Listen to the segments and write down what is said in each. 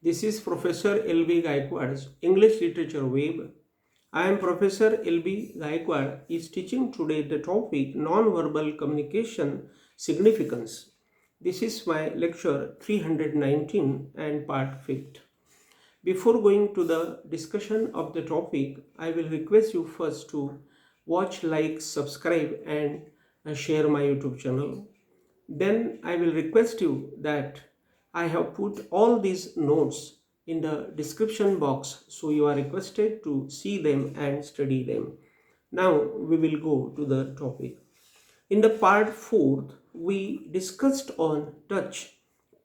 This is Professor L.B.Gayakawad's English Literature Web. I am Professor L.B. Gayakawad is teaching today the topic Non-Verbal Communication Significance. This is my lecture 319 and part 5th. Before going to the discussion of the topic, I will request you first to watch, like, subscribe and share my YouTube channel. Then I will request you that I have put all these notes in the description box, so you are requested to see them and study them. Now we will go to the topic. In the part 4th, we discussed on touch,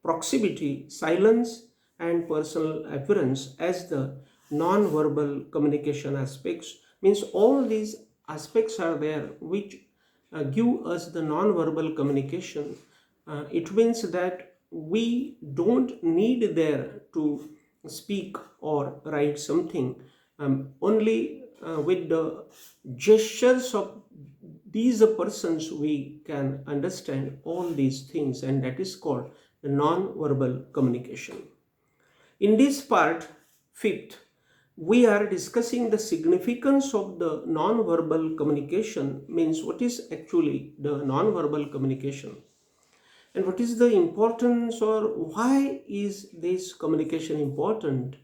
proximity, silence and personal appearance as the non-verbal communication aspects. Means all these aspects are there which give us the non-verbal communication. It means that we don't need there to speak or write something. Only with the gestures of these persons we can understand all these things, and that is called the non-verbal communication. In this part 5th, we are discussing the significance of the non-verbal communication. Means what is actually the non-verbal communication and what is the importance, or why is this communication important,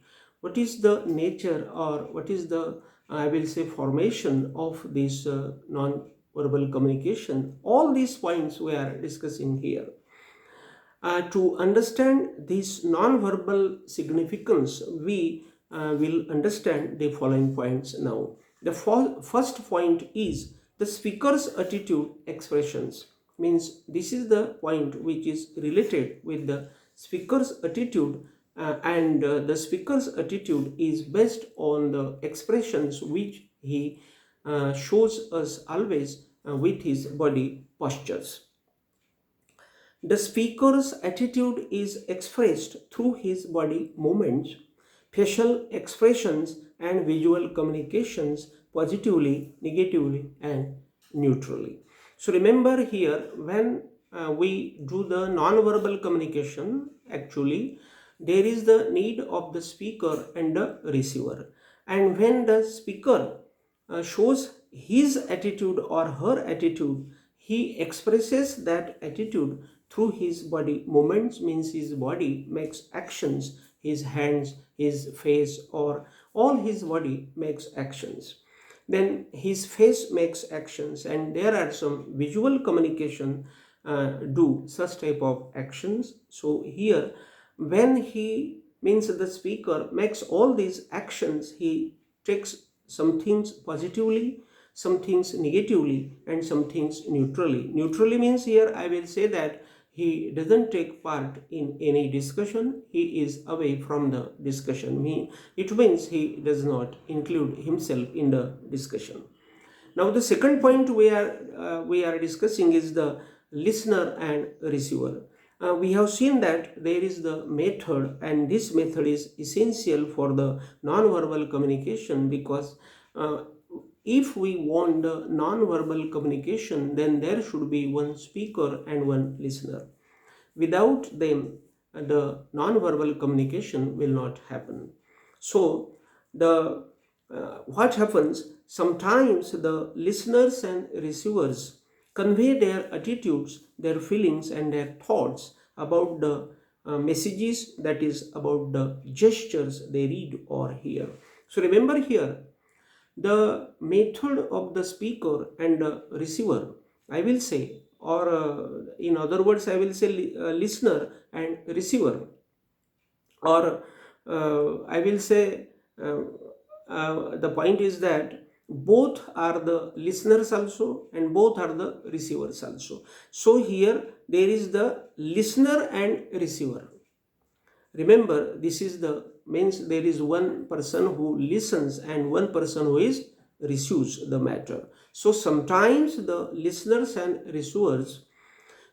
what is the nature or what is the I will say formation of this non-verbal communication. All these points we are discussing here. To understand this non-verbal significance, we will understand the following points now. The first point is the speaker's attitude expressions. Means this is the point which is related with the speaker's attitude, and the speaker's attitude is based on the expressions which he shows us always with his body postures. The speaker's attitude is expressed through his body movements, facial expressions and visual communications, positively, negatively and neutrally. So remember here, when we do the non-verbal communication, actually there is the need of the speaker and the receiver. And when the speaker shows his attitude or her attitude, he expresses that attitude through his body movements. Means his body makes actions, his hands, his face, or all his body makes actions. Then his face makes actions, and there are some visual communication do such type of actions. So here, when he means the speaker makes all these actions, he takes some things positively, some things negatively and some things neutrally. Neutrally means here I will say that he doesn't take part in any discussion, he is away from the discussion. It means he does not include himself in the discussion. Now the second point we are discussing is the listener and receiver. We have seen that there is the method, and this method is essential for the non-verbal communication, because if we want the non-verbal communication, then there should be one speaker and one listener. Without them, the non-verbal communication will not happen. So what happens, sometimes the listeners and receivers convey their attitudes, their feelings and their thoughts about the messages, that is about the gestures they read or hear. So remember here, the method of the speaker and the receiver, I will say, or in other words I will say listener and receiver, or I will say the point is that both are the listeners also and both are the receivers also. So here there is the listener and receiver. Remember, this is the means there is one person who listens and one person who is receives the matter. So sometimes the listeners and receivers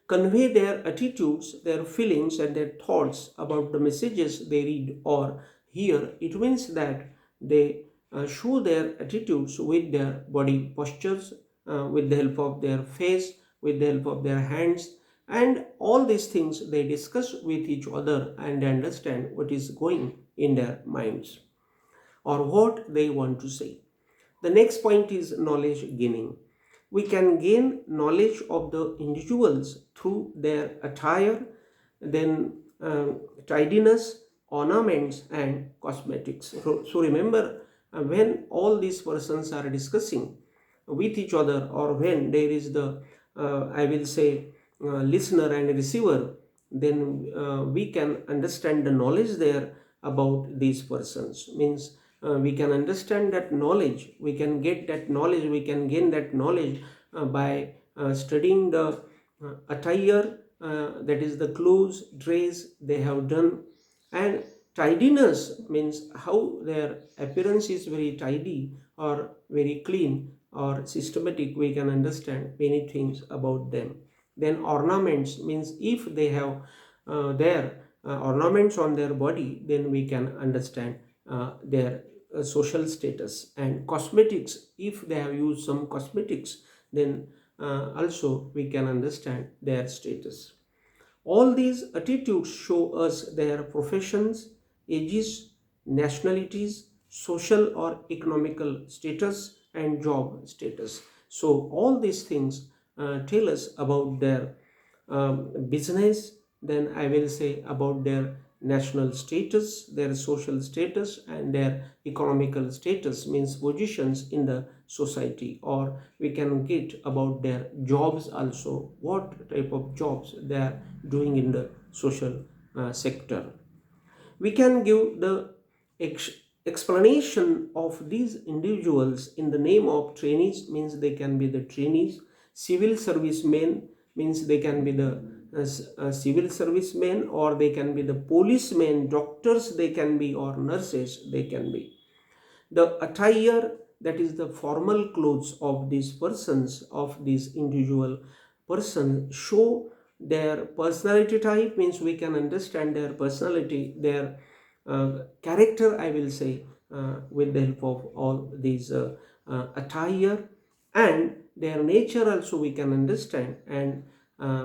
convey their attitudes, their feelings and their thoughts about the messages they read or hear. It means that they show their attitudes with their body postures, with the help of their face, with the help of their hands, and all these things they discuss with each other and understand what is going in their minds or what they want to say. The next point is knowledge gaining. We can gain knowledge of the individuals through their attire, then tidiness, ornaments, and cosmetics. So remember, when all these persons are discussing with each other, or when there is the, I will say, listener and receiver, then we can understand the knowledge there about these persons. Means we can understand that knowledge, we can get that knowledge, we can gain that knowledge by studying the attire, that is the clothes, dress they have done. And tidiness means how their appearance is very tidy or very clean or systematic. We can understand many things about them. Then ornaments means if they have their ornaments on their body, then we can understand their social status. And cosmetics, if they have used some cosmetics, then also we can understand their status. All these attitudes show us their professions, ages, nationalities, social or economical status, and job status. So all these things tell us about their business, then I will say about their national status, their social status, and their economical status, means positions in the society. Or we can get about their jobs also, what type of jobs they are doing in the social sector. We can give the explanation of these individuals in the name of trainees, means they can be the trainees. Civil servicemen means they can be the civil servicemen, or they can be the policemen, doctors they can be, or nurses they can be. The attire, that is the formal clothes of these persons, of these individual person, show their personality type, means we can understand their personality, their character, I will say, with the help of all these attire, and their nature also we can understand, and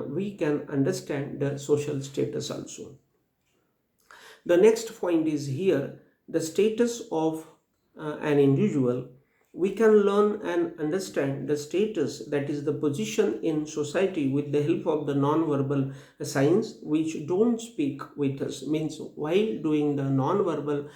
we can understand the social status also. The next point is here the status of an individual. We can learn and understand the status, that is the position in society, with the help of the non-verbal signs which don't speak with us. Means while doing the non-verbal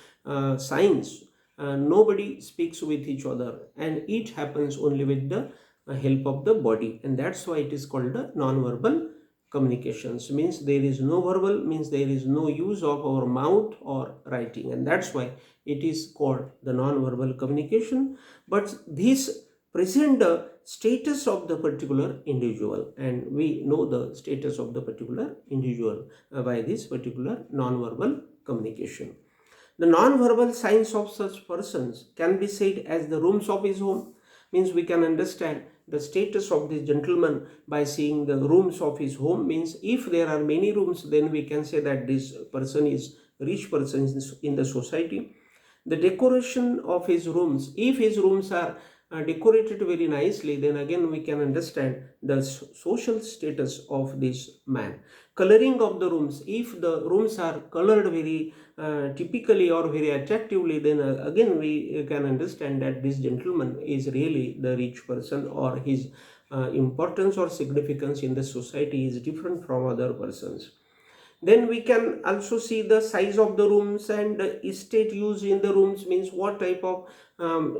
signs, nobody speaks with each other, and it happens only with the help of the body, and that's why it is called the non-verbal communications. Means there is no verbal, means there is no use of our mouth or writing, and that's why it is called the non-verbal communication. But this present the status of the particular individual, and we know the status of the particular individual by this particular non-verbal communication. The non-verbal signs of such persons can be said as the rooms of his home. Means we can understand the status of this gentleman by seeing the rooms of his home. Means if there are many rooms, then we can say that this person is rich person in the society. The decoration of his rooms, if his rooms are decorated very nicely, then again we can understand the social status of this man. Coloring of the rooms, if the rooms are colored very typically or very attractively, then again we can understand that this gentleman is really the rich person, or his importance or significance in the society is different from other persons. Then we can also see the size of the rooms and the estate used in the rooms, means what type of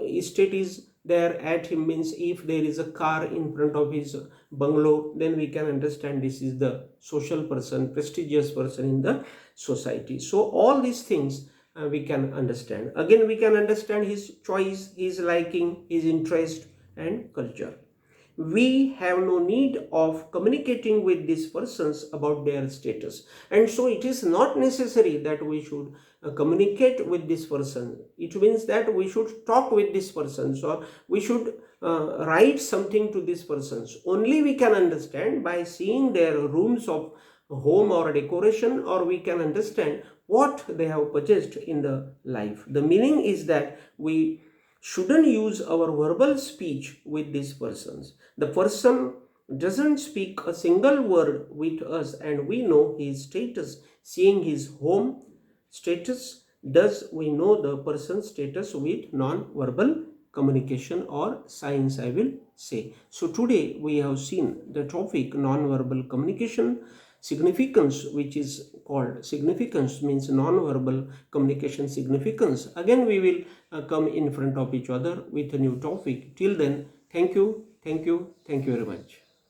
estate is there at him. Means if there is a car in front of his bungalow, then we can understand this is the social person, prestigious person in the society. So all these things we can understand. Again we can understand his choice, his liking, his interest, and culture. We have no need of communicating with these persons about their status, and so it is not necessary that we should communicate with this person. It means that we should talk with this persons, or we should write something to these persons. Only we can understand by seeing their rooms of home or decoration, or we can understand what they have purchased in the life. The meaning is that we shouldn't use our verbal speech with these persons. The person doesn't speak a single word with us and we know his status, seeing his home status, does we know the person's status with non-verbal communication or signs, I will say. So today we have seen the topic non-verbal communication significance, which is called significance means non-verbal communication significance. Again we will come in front of each other with a new topic. Till then, thank you very much.